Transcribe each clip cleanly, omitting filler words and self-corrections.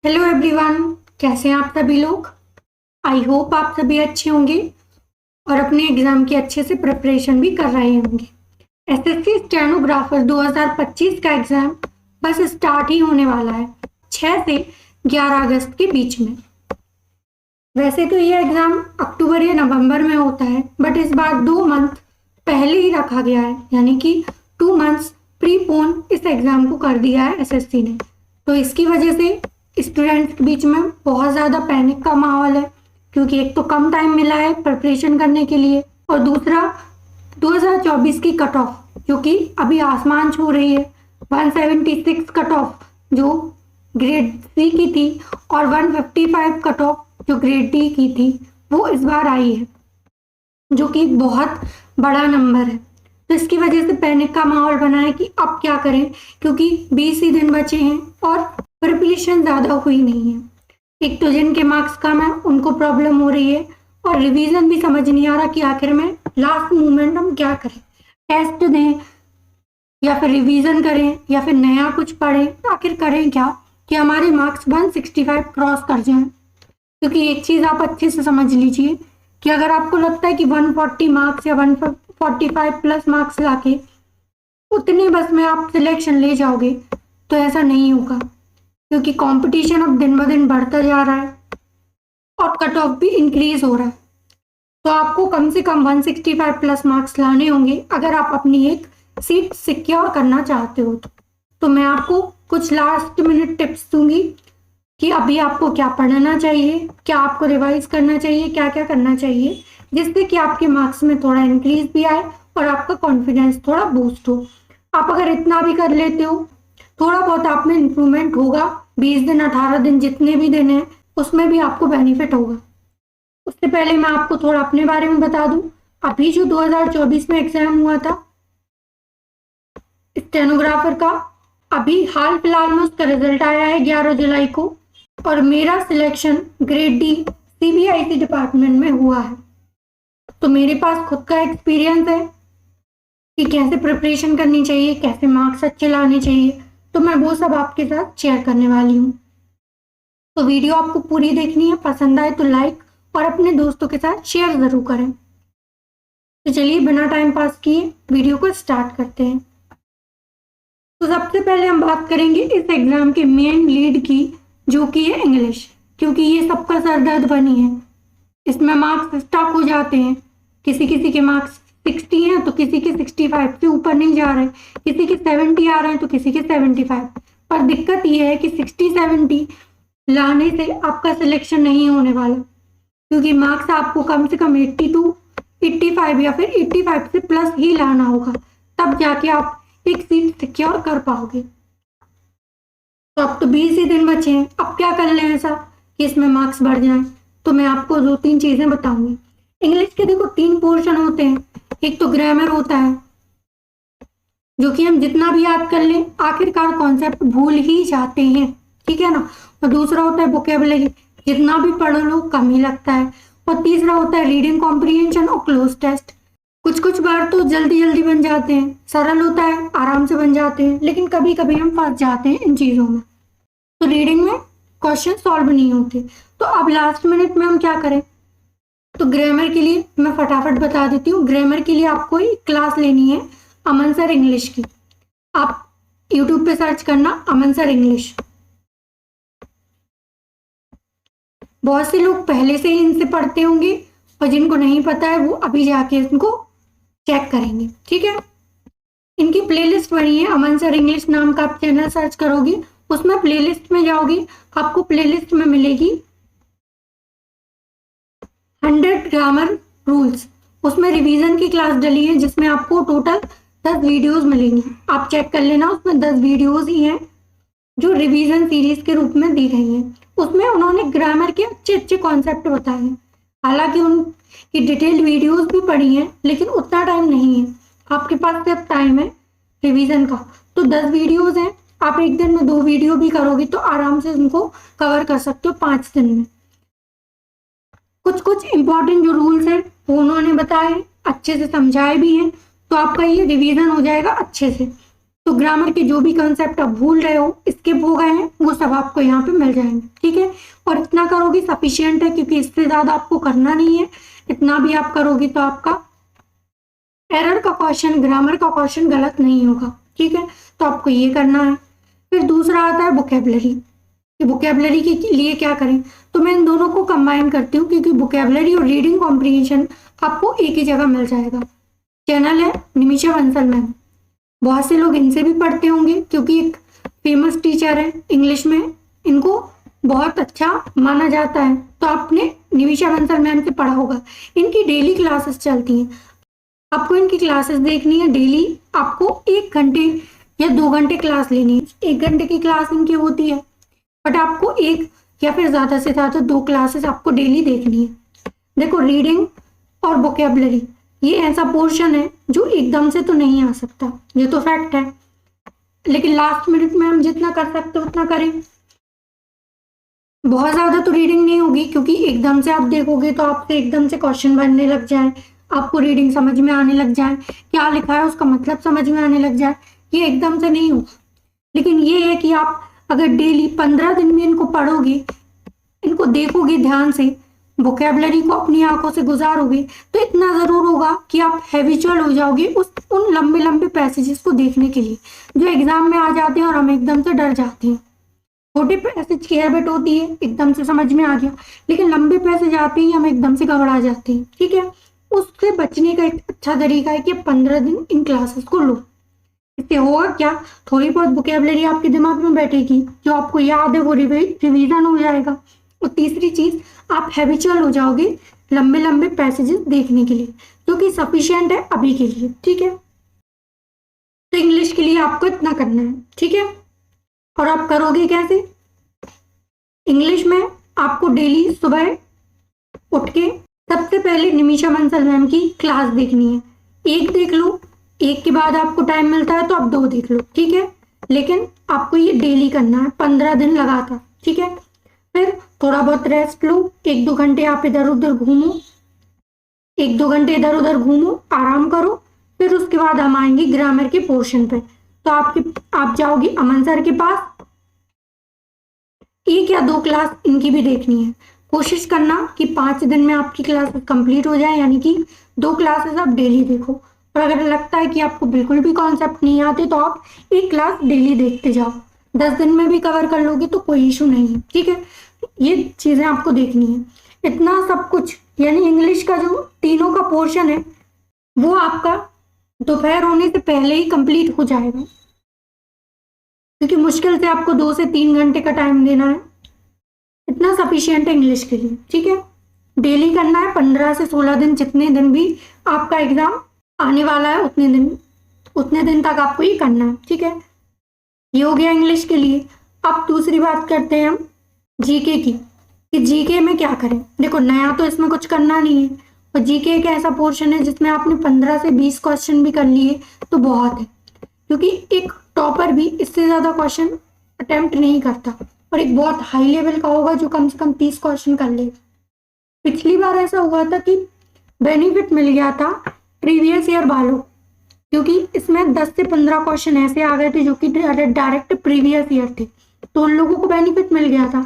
Hello everyone, कैसे हैं आप सभी लोग। आई होप आप सभी अच्छे होंगे और अपने एग्जाम की अच्छे से प्रिपरेशन भी कर रहे होंगे। एसएससी स्टेनोग्राफर 2025 का एग्जाम बस स्टार्ट ही होने वाला है 6 से 11 अगस्त के बीच में। वैसे तो ये एग्जाम अक्टूबर या नवंबर में होता है, बट इस बार 2 मंथ पहले ही रखा गया है, यानी कि 2 मंथ्स प्रीपोन इस एग्जाम को कर दिया है एसएससी ने। तो इसकी वजह से स्टूडेंट्स के बीच में बहुत ज़्यादा पैनिक का माहौल है, क्योंकि एक तो कम टाइम मिला है प्रिपरेशन करने के लिए, और दूसरा 2024 की कट ऑफ जो कि अभी आसमान छू रही है। 176 कट ऑफ जो ग्रेड सी की थी और 155 कट ऑफ जो ग्रेड डी की थी वो इस बार आई है, जो कि बहुत बड़ा नंबर है। तो इसकी वजह से पैनिक का माहौल बना है कि अब क्या करें, क्योंकि 20 ही दिन बचे हैं और प्रिपरेशन ज़्यादा हुई नहीं है। एक तो जिनके मार्क्स कम है उनको प्रॉब्लम हो रही है, और रिवीजन भी समझ नहीं आ रहा कि आखिर में लास्ट मोमेंट हम क्या करें, टेस्ट दें या फिर रिवीजन करें या फिर नया कुछ पढ़ें, आखिर करें क्या कि हमारे मार्क्स 165 क्रॉस कर जाएं। क्योंकि एक चीज़ आप अच्छे से समझ लीजिए कि अगर आपको लगता है कि 140 मार्क्स या 145 प्लस मार्क्स लाके उतने बस में आप सिलेक्शन ले जाओगे, तो ऐसा नहीं होगा, क्योंकि कंपटीशन अब दिन ब दिन बढ़ता जा रहा है और कट ऑफ भी इंक्रीज हो रहा है। तो आपको कम से कम 165 प्लस मार्क्स लाने होंगे अगर आप अपनी एक सीट सिक्योर करना चाहते हो। तो मैं आपको कुछ लास्ट मिनट टिप्स दूंगी कि अभी आपको क्या पढ़ना चाहिए, क्या आपको रिवाइज करना चाहिए, क्या क्या करना चाहिए, जिससे कि आपके मार्क्स में थोड़ा इंक्रीज भी आए और आपका कॉन्फिडेंस थोड़ा बूस्ट हो। आप अगर इतना भी कर लेते हो, थोड़ा बहुत आप में इम्प्रूवमेंट होगा। 20 दिन 18 दिन जितने भी दिन हैं उसमें भी आपको बेनिफिट होगा। उससे पहले मैं आपको थोड़ा अपने बारे में बता दूं। अभी जो 2024 में एग्जाम हुआ था स्टेनोग्राफर का, अभी हाल फिलहाल में उसका रिजल्ट आया है 11 जुलाई को, और मेरा selection grade D CBIC department में हुआ है। तो मेरे पास खुद का एक्सपीरियंस है कि कैसे प्रिपरेशन करनी चाहिए, कैसे मार्क्स अच्छे लाने चाहिए। तो मैं वो सब आपके साथ शेयर करने वाली हूँ। तो वीडियो आपको पूरी देखनी है, पसंद आए तो लाइक और अपने दोस्तों के साथ शेयर जरूर करें। तो चलिए बिना टाइम पास किए वीडियो को स्टार्ट करते हैं। तो सबसे पहले हम बात करेंगे इस एग्जाम के मेन लीड की, जो कि है इंग्लिश, क्योंकि ये सबका सरदर्द बनी है। इसमें मार्क्स स्टक हो जाते हैं, किसी किसी के मार्क्स 60 हैं तो किसी के 65 से ऊपर नहीं जा रहे, किसी के 70 आ रहे हैं तो किसी के 75। पर दिक्कत ये है कि 60-70 लाने से आपका सिलेक्शन नहीं होने वाला, क्योंकि मार्क्स आपको कम से कम 82, 85 या फिर 85 से प्लस ही लाना होगा, तब जाके आप एक सीट सिक्योर कर पाओगे। तो अब तो 20 ही दिन बचे हैं, अब क्या कर लें ऐसा कि इसमें मार्क्स बढ़ जाएं। तो मैं आपको 2-3 चीजें बताऊंगी। इंग्लिश के देखो 3 पोर्शन होते हैं। एक तो ग्रामर होता है, जो कि हम जितना भी याद कर लें आखिरकार कॉन्सेप्ट भूल ही जाते हैं, ठीक है ना। और दूसरा होता है वोकेबुलरी, जितना भी पढ़ लो कम ही लगता है। और तीसरा होता है रीडिंग कॉम्प्रिहेंशन और क्लोज टेस्ट। कुछ कुछ बार तो जल्दी जल्दी बन जाते हैं, सरल होता है, आराम से बन जाते हैं, लेकिन कभी कभी हम फंस जाते हैं इन चीज़ों में। तो रीडिंग में क्वेश्चन सॉल्व नहीं होते। तो अब लास्ट मिनट में हम क्या करें। तो ग्रामर के लिए मैं फटाफट बता देती हूँ। ग्रामर के लिए आपको एक क्लास लेनी है अमन सर इंग्लिश की। आप यूट्यूब पे सर्च करना अमन सर इंग्लिश। बहुत से लोग पहले से ही इनसे पढ़ते होंगे, और जिनको नहीं पता है वो अभी जाके इनको चेक करेंगे, ठीक है। इनकी प्लेलिस्ट बनी है, अमन सर इंग्लिश नाम का आप चैनल सर्च करोगे, उसमें प्लेलिस्ट में जाओगे, आपको प्लेलिस्ट में मिलेगी 100 ग्रामर रूल्स। उसमें रिवीजन की क्लास डली है, जिसमें आपको टोटल 10 वीडियोस मिलेंगी। आप चेक कर लेना, उसमें 10 वीडियोस ही हैं जो रिवीजन सीरीज के रूप में दी गई हैं। उसमें उन्होंने ग्रामर के अच्छे अच्छे कॉन्सेप्ट बताए हैं। हालांकि उनकी डिटेल्ड वीडियोस भी पड़ी हैं, लेकिन उतना टाइम नहीं है आपके पास, सिर्फ टाइम है रिवीजन का। तो 10 वीडियोस हैं, आप एक दिन में 2 वीडियो भी करोगे तो आराम से उनको कवर कर सकते हो 5 दिन में। कुछ कुछ इंपॉर्टेंट जो रूल्स हैं वो उन्होंने बताए, अच्छे से समझाए भी हैं, तो आपका ये रिवीजन हो जाएगा अच्छे से। तो ग्रामर के जो भी कंसेप्ट आप भूल रहे हो, स्किप हो गए हैं, वो सब आपको यहाँ पे मिल जाएंगे, ठीक है। और इतना करोगे सफिशियंट है, क्योंकि इससे ज़्यादा आपको करना नहीं है। इतना भी आप करोगे तो आपका एरर का क्वेश्चन, ग्रामर का क्वेश्चन गलत नहीं होगा, ठीक है। तो आपको ये करना है। फिर दूसरा आता है वोकेबलरी। वोकेबलरी के लिए क्या करें, तो मैं इन दोनों को कंबाइन करती हूँ, क्योंकि वोकेबलरी और रीडिंग कॉम्प्रिहेंशन आपको एक ही जगह मिल जाएगा। चैनल है निमिषा बंसल मैम, बहुत से लोग इनसे भी पढ़ते होंगे, क्योंकि एक फेमस टीचर है इंग्लिश में, इनको बहुत अच्छा माना जाता है। तो आपने निमिषा बंसल मैम से पढ़ा होगा। इनकी डेली क्लासेस चलती हैं, आपको इनकी क्लासेस देखनी है। डेली आपको 1 घंटे या 2 घंटे क्लास लेनी है। 1 घंटे की क्लास इनकी होती है, बट आपको 1 या फिर ज़्यादा से ज़्यादा 2 क्लासेस आपको डेली देखनी है। देखो, रीडिंग और वोकेबलरी ये ऐसा पोर्शन है जो एकदम से तो नहीं आ सकता, ये तो फैक्ट है, लेकिन लास्ट मिनट में हम जितना कर सकते हो उतना करें। बहुत ज़्यादा तो रीडिंग नहीं होगी, क्योंकि एकदम से आप देखोगे तो आपसे एकदम से क्वेश्चन बनने लग जाए, आपको रीडिंग समझ में आने लग जाए, क्या लिखा है उसका मतलब समझ में आने लग जाए, ये एकदम से नहीं होगा। लेकिन ये है कि आप अगर डेली 15 दिन में इनको पढ़ोगे, इनको देखोगे ध्यान से, वोकेबलरी को अपनी आंखों से गुजारोगे, तो इतना ज़रूर होगा कि आप हैबिचुअल हो जाओगे उन लंबे लंबे पैसेजेस को देखने के लिए, जो एग्जाम में आ जाते हैं और हम एकदम से डर जाते हैं। छोटे पैसेज की हैबिट होती है, एकदम से समझ में आ गया, लेकिन लंबे पैसेज आते ही हम एकदम से घबरा जाते हैं, ठीक है। उससे बचने का एक अच्छा तरीका है कि 15 दिन इन क्लासेस को लो। इससे होगा क्या, थोड़ी बहुत वोकेबलरी आपके दिमाग में बैठेगी, जो आपको याद है वो रिवीजन हो जाएगा। और तीसरी चीज, आप हैबिचुअल हो जाओगे लंबे लंबे पैसेजेस देखने के लिए, जो कि सफिशिएंट है अभी के लिए, ठीक है। तो इंग्लिश के लिए आपको इतना करना है, ठीक है। और आप करोगे कैसे, इंग्लिश में आपको डेली सुबह उठ के सबसे पहले निमिषा बंसल मैम की क्लास देखनी है। 1 देख लो, 1 के बाद आपको टाइम मिलता है तो आप 2 देख लो, ठीक है। लेकिन आपको ये डेली करना है, 15 दिन लगातार, ठीक है। फिर थोड़ा बहुत रेस्ट लो, 1-2 घंटे आप इधर उधर घूमो, 1-2 घंटे इधर उधर घूमो, आराम करो। फिर उसके बाद हम आएंगे ग्रामर के पोर्शन पे। तो आप जाओगे अमन सर के पास, 1 या 2 क्लास इनकी भी देखनी है। कोशिश करना कि 5 दिन में आपकी क्लासेस कंप्लीट हो जाए, यानी कि 2 क्लासेस आप डेली देखो। और अगर लगता है कि आपको बिल्कुल भी कॉन्सेप्ट नहीं आते, तो आप 1 क्लास डेली देखते जाओ। 10 दिन में भी कवर कर लोगे तो कोई इशू नहीं है, ठीक है। ये चीज़ें आपको देखनी है। इतना सब कुछ, यानी इंग्लिश का जो तीनों का पोर्शन है, वो आपका दोपहर होने से पहले ही कंप्लीट हो जाएगा, क्योंकि मुश्किल से आपको 2 से 3 घंटे का टाइम देना है। इतना सफिशिएंट है इंग्लिश के लिए, ठीक है। डेली करना है 15 से 16 दिन, जितने दिन भी आपका एग्जाम आने वाला है उतने दिन तक आपको ये करना है, ठीक है। ये हो गया इंग्लिश के लिए। अब दूसरी बात करते हैं हम जीके की, कि जीके में क्या करें। देखो, नया तो इसमें कुछ करना नहीं है, और जीके एक ऐसा पोर्शन है जिसमें आपने 15 से 20 क्वेश्चन भी कर लिए तो बहुत है, क्योंकि एक टॉपर भी इससे ज़्यादा क्वेश्चन अटेम्प्ट नहीं करता, और एक बहुत हाई लेवल का होगा जो कम से कम 30 क्वेश्चन कर लेगा। पिछली बार ऐसा हुआ था कि बेनिफिट मिल गया था प्रीवियस ईयर वालों, क्योंकि इसमें 10 से 15 क्वेश्चन ऐसे आ गए थे जो कि डायरेक्ट प्रीवियस ईयर थे, तो उन लोगों को बेनिफिट मिल गया था।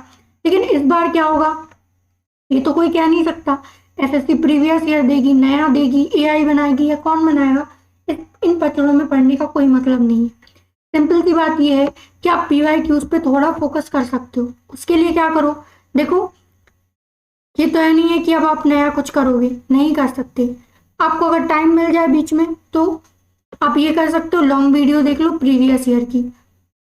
लेकिन इस बार क्या होगा ये तो कोई कह नहीं सकता। एसएससी प्रीवियस ईयर देगी, नया देगी, एआई बनाएगी, या कौन बनाएगा, इन पत्रों में पढ़ने का कोई मतलब नहीं है। सिंपल सी बात यह है कि आप पीवाईक्यूज पे थोड़ा फोकस कर सकते हो। उसके लिए क्या करो, देखो, ये तो है नहीं है कि अब आप नया कुछ करोगे, नहीं कर सकते। आपको अगर टाइम मिल जाए बीच में तो आप ये कर सकते हो, लॉन्ग वीडियो देख लो प्रीवियस ईयर की,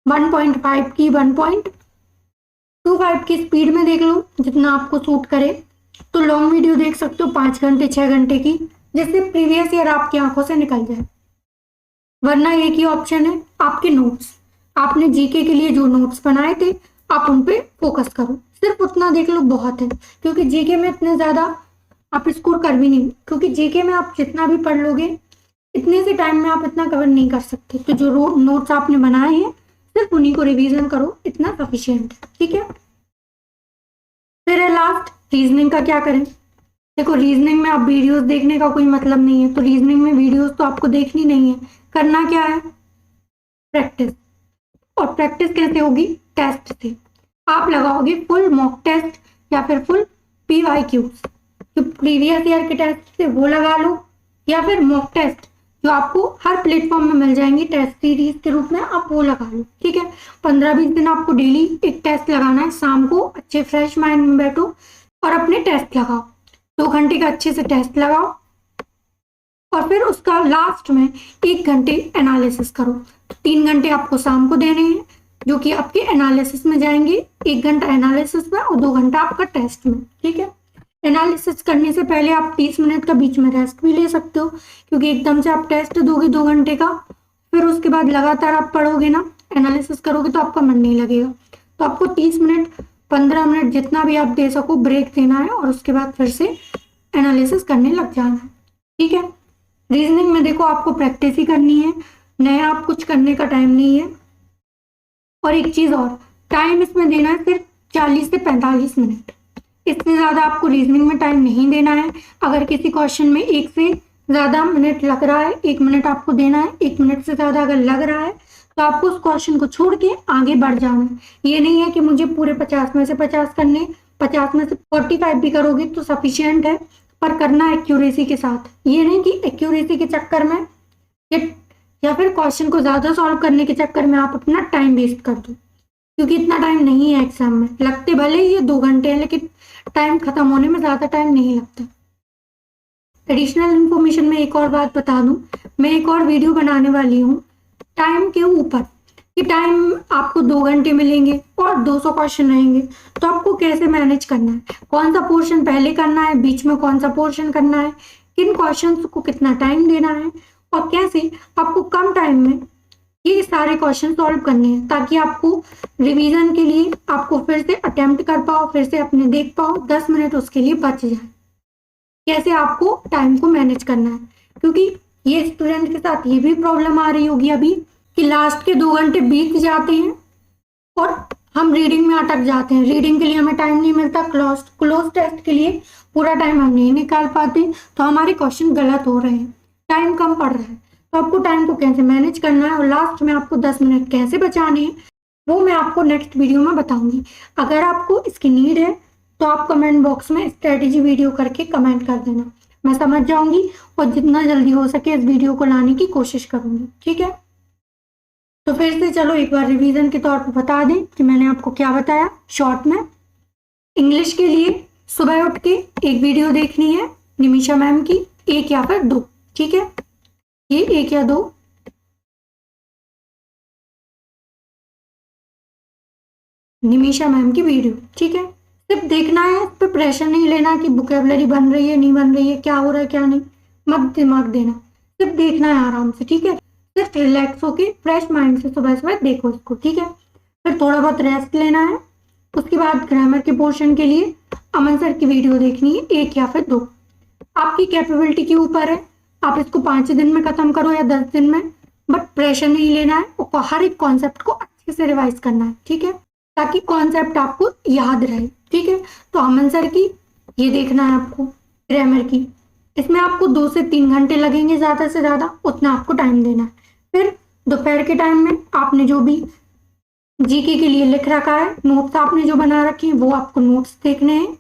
1.5 की, 1.25 की स्पीड में देख लो, जितना आपको सूट करे। तो लॉन्ग वीडियो देख सकते हो 5 घंटे 6 घंटे की, जिससे प्रीवियस ईयर आपकी आंखों से निकल जाए। वरना एक ही ऑप्शन है, आपके नोट्स, आपने जीके के लिए जो नोट्स बनाए थे आप उन पे फोकस करो, सिर्फ उतना देख लो बहुत है। क्योंकि जीके में इतने ज़्यादा आप स्कोर कर भी नहीं, क्योंकि जीके में आप जितना भी पढ़ लोगे इतने से टाइम में आप इतना कवर नहीं कर सकते। तो जो नोट्स आपने बनाए हैं सिर्फ उन्हीं को रिवीजन करो, इतना सफिशिएंट है, ठीक है। फिर है लास्ट, रीजनिंग का क्या करें। देखो, रीजनिंग में आप वीडियोस देखने का कोई मतलब नहीं है, तो रीजनिंग में वीडियोस तो आपको देखनी नहीं है। करना क्या है, प्रैक्टिस। और प्रैक्टिस कैसे होगी? टेस्ट से। आप लगाओगे फुल मॉक टेस्ट या फिर फुल PYQs, जो प्रीवियस ईयर के टेस्ट थे वो लगा लो, या फिर मॉक टेस्ट जो आपको हर प्लेटफॉर्म में मिल जाएंगी टेस्ट सीरीज के रूप में, आप वो लगा लो। ठीक है, 15-20 दिन आपको डेली एक टेस्ट लगाना है। शाम को अच्छे फ्रेश माइंड में बैठो और अपने टेस्ट लगाओ, 2 घंटे का अच्छे से टेस्ट लगाओ, और फिर उसका लास्ट में 1 घंटे एनालिसिस करो। 3 घंटे आपको शाम को देने हैं जो कि आपके एनालिसिस में जाएंगे, 1 घंटा एनालिसिस में और 2 घंटा आपका टेस्ट में। ठीक है, एनालिसिस करने से पहले आप 30 मिनट का बीच में रेस्ट भी ले सकते हो, क्योंकि एकदम से आप टेस्ट दोगे 2 घंटे का, फिर उसके बाद लगातार आप पढ़ोगे ना, एनालिसिस करोगे तो आपका मन नहीं लगेगा। तो आपको 30 मिनट 15 मिनट जितना भी आप दे सको ब्रेक देना है, और उसके बाद फिर से एनालिसिस करने लग जाना है। ठीक है, रीजनिंग में देखो आपको प्रैक्टिस ही करनी है, नया आप कुछ करने का टाइम नहीं है। और एक चीज और, टाइम इसमें देना है सिर्फ 40 से 45 मिनट, इससे ज्यादा आपको रीजनिंग में टाइम नहीं देना है। अगर किसी क्वेश्चन में 1 से ज्यादा मिनट लग रहा है, 1 मिनट आपको देना है, 1 मिनट से ज्यादा अगर लग रहा है तो आपको उस क्वेश्चन को छोड़ के आगे बढ़ जाना है। ये नहीं है कि मुझे पूरे 50 में से 50 करने, 50 में से 45 भी करोगे तो सफिशियंट है, पर करना एक्यूरेसी के साथ। ये नहीं कि एक्यूरेसी के चक्कर में या फिर क्वेश्चन को ज्यादा सॉल्व करने के चक्कर में आप अपना टाइम वेस्ट कर दो, क्योंकि इतना टाइम नहीं है एग्जाम में। लगते भले ही ये 2 घंटे हैं, लेकिन टाइम खत्म होने में ज्यादा टाइम नहीं लगता। एडिशनल इन्फॉर्मेशन में एक और बात बता दूं, मैं एक और वीडियो बनाने वाली हूँ टाइम के ऊपर, कि टाइम आपको 2 घंटे मिलेंगे और 200 क्वेश्चन रहेंगे, तो आपको कैसे मैनेज करना है, कौन सा पोर्शन पहले करना है, बीच में कौन सा पोर्शन करना है, किन क्वेश्चंस को कितना टाइम देना है, और कैसे आपको कम टाइम में ये सारे क्वेश्चन सॉल्व करने हैं, ताकि आपको रिवीजन के लिए आपको फिर से अटेम्प्ट कर पाओ, फिर से अपने देख पाओ, 10 मिनट उसके लिए बच जाए। कैसे आपको टाइम को मैनेज करना है, क्योंकि ये स्टूडेंट के साथ ये भी प्रॉब्लम आ रही होगी अभी कि लास्ट के 2 घंटे बीत जाते हैं और हम रीडिंग में अटक जाते हैं। रीडिंग के लिए हमें टाइम नहीं मिलता, क्लोज टेस्ट के लिए पूरा टाइम हम नहीं निकाल पाते, तो हमारे क्वेश्चन गलत हो रहे हैं, टाइम कम पड़ रहा है। तो आपको टाइम को कैसे मैनेज करना है और लास्ट में आपको 10 मिनट कैसे बचाने हैं, वो मैं आपको नेक्स्ट वीडियो में बताऊंगी। अगर आपको इसकी नीड है तो आप कमेंट बॉक्स में स्ट्रेटेजी वीडियो करके कमेंट कर देना, मैं समझ जाऊंगी और जितना जल्दी हो सके इस वीडियो को लाने की कोशिश करूंगी। ठीक है, तो फिर से चलो एक बार रिवीजन के तौर पर बता दें कि मैंने आपको क्या बताया शॉर्ट में। इंग्लिश के लिए सुबह उठ के एक वीडियो देखनी है निमिषा मैम की, 1 या फिर 2। ठीक है, ये 1 या 2 निमिषा मैम की वीडियो। ठीक है, सिर्फ देखना है, इस पर प्रेशर नहीं लेना कि वोकैबुलरी बन रही है नहीं बन रही है, क्या हो रहा है क्या नहीं, मत दिमाग देना, सिर्फ देखना है आराम से। ठीक है, सिर्फ रिलैक्स होके फ्रेश माइंड से सुबह सुबह देखो इसको। ठीक है, फिर थोड़ा बहुत रेस्ट लेना है, उसके बाद ग्रामर के पोर्शन के लिए अमन सर की वीडियो देखनी है, 1 या फिर 2। आपकी कैपेबिलिटी के ऊपर है, आप इसको 5 दिन में खत्म करो या 10 दिन में, बट प्रेशर नहीं लेना है और हर एक कॉन्सेप्ट को अच्छे से रिवाइज करना है। ठीक है, ताकि कॉन्सेप्ट आपको याद रहे। ठीक है, तो अमन सर की ये देखना है आपको ग्रामर की, इसमें आपको 2 से 3 घंटे लगेंगे, ज्यादा से ज्यादा उतना आपको टाइम देना है। फिर दोपहर के टाइम में आपने जो भी जीके के लिए लिख रखा है, नोट्स आपने जो बना रखे हैं, वो आपको नोट्स देखने हैं,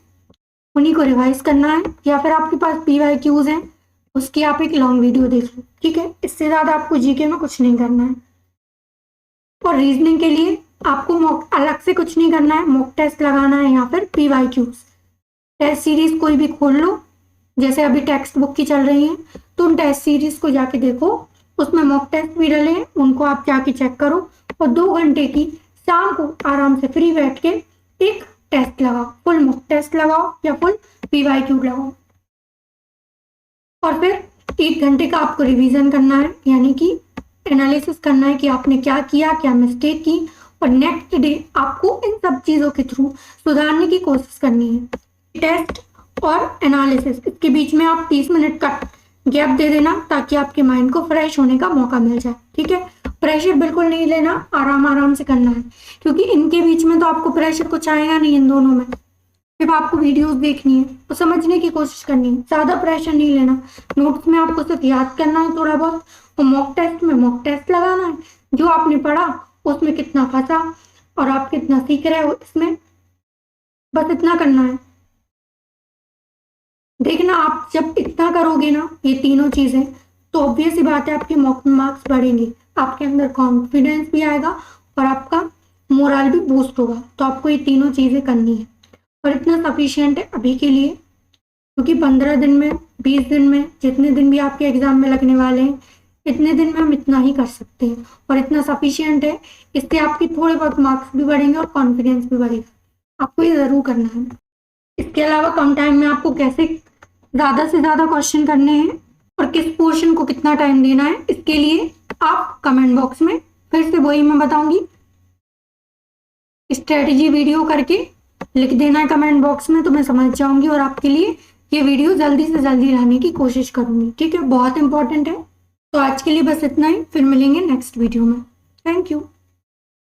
उन्हीं को रिवाइज करना है, या फिर आपके पास PYQs हैं उसकी आप एक लॉन्ग वीडियो देख लो। ठीक है, इससे ज्यादा आपको जीके में कुछ नहीं करना है। और रीजनिंग के लिए आपको मॉक अलग से कुछ नहीं करना है, मॉक टेस्ट लगाना है या फिर PYQs। टेस्ट सीरीज कोई भी खोल लो, जैसे अभी टेक्स्ट बुक की चल रही है, तो उन टेस्ट सीरीज को जाके देखो, उसमें मॉक टेस्ट भी डले हैं, उनको आप जाके चेक करो, और 2 घंटे की शाम को आराम से फ्री बैठ के एक टेस्ट लगाओ, फुल मॉक टेस्ट लगाओ या फुल PYQ लगाओ। और फिर 1 घंटे का आपको रिवीजन करना है, यानी कि एनालिसिस करना है कि आपने क्या किया, क्या मिस्टेक की, और नेक्स्ट डे आपको इन सब चीजों के थ्रू सुधारने की कोशिश करनी है। टेस्ट और एनालिसिस, इसके बीच में आप 30 मिनट का गैप दे देना, ताकि आपके माइंड को फ्रेश होने का मौका मिल जाए। ठीक है, प्रेशर बिल्कुल नहीं लेना, आराम आराम से करना है, क्योंकि इनके बीच में तो आपको प्रेशर कुछ आएगा नहीं। इन दोनों में सिर्फ आपको वीडियोस देखनी है और समझने की कोशिश करनी है, ज्यादा प्रेशर नहीं लेना। नोट्स में आपको सिर्फ याद करना है थोड़ा बहुत, और मॉक टेस्ट में मॉक टेस्ट लगाना है, जो आपने पढ़ा उसमें कितना फंसा और आप कितना सीख रहे हो इसमें, बस इतना करना है। देखना आप जब इतना करोगे ना ये तीनों चीजें, तो ऑब्वियस सी बात है आपके मार्क्स बढ़ेंगे, आपके अंदर कॉन्फिडेंस भी आएगा और आपका मोरल भी बूस्ट होगा। तो आपको ये तीनों चीजें करनी है और इतना सफिशिएंट है अभी के लिए, क्योंकि 15 दिन में, 20 दिन में, जितने दिन भी आपके एग्जाम में लगने वाले हैं, इतने दिन में हम इतना ही कर सकते हैं और इतना सफिशिएंट है। इससे आपके थोड़े बहुत मार्क्स भी बढ़ेंगे और कॉन्फिडेंस भी बढ़ेगा। आपको ये ज़रूर करना है। इसके अलावा कम टाइम में आपको कैसे ज़्यादा से ज़्यादा क्वेश्चन करने हैं और किस पोर्शन को कितना टाइम देना है, इसके लिए आप कमेंट बॉक्स में फिर से वही मैं बताऊंगी, स्ट्रेटजी वीडियो करके लिख देना है कमेंट बॉक्स में, तो मैं समझ जाऊंगी और आपके लिए ये वीडियो जल्दी से जल्दी लाने की कोशिश करूंगी। ठीक है, बहुत इंपॉर्टेंट है। तो आज के लिए बस इतना ही, फिर मिलेंगे नेक्स्ट वीडियो में। Thank you.